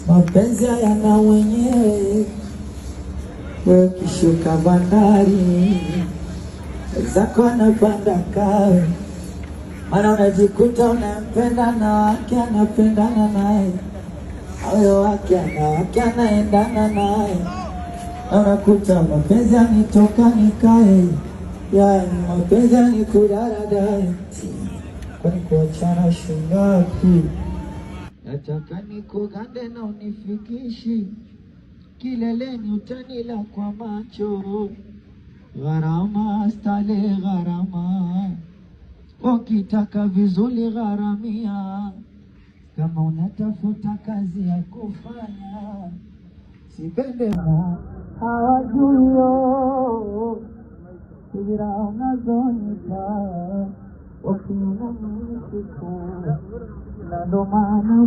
Mapenzi yana wenyewe, ukishuka bandari zako anapanda kawe, mana unajikuta unampenda na wake anapendana naye, awe wake anaendana naye, unakuta mapenzi yanitoka nikae, yani mapenzi yanikudaradai, kwani kuachana shingapi? Nataka nikugande na unifikishi kileleni, utanila kwa macho, gharama stale gharama, ukitaka vizuri gharamia, kama unatafuta kazi ya kufanya sipende hawajuyo subira unazonipa wakiuna mishiko na ndo maana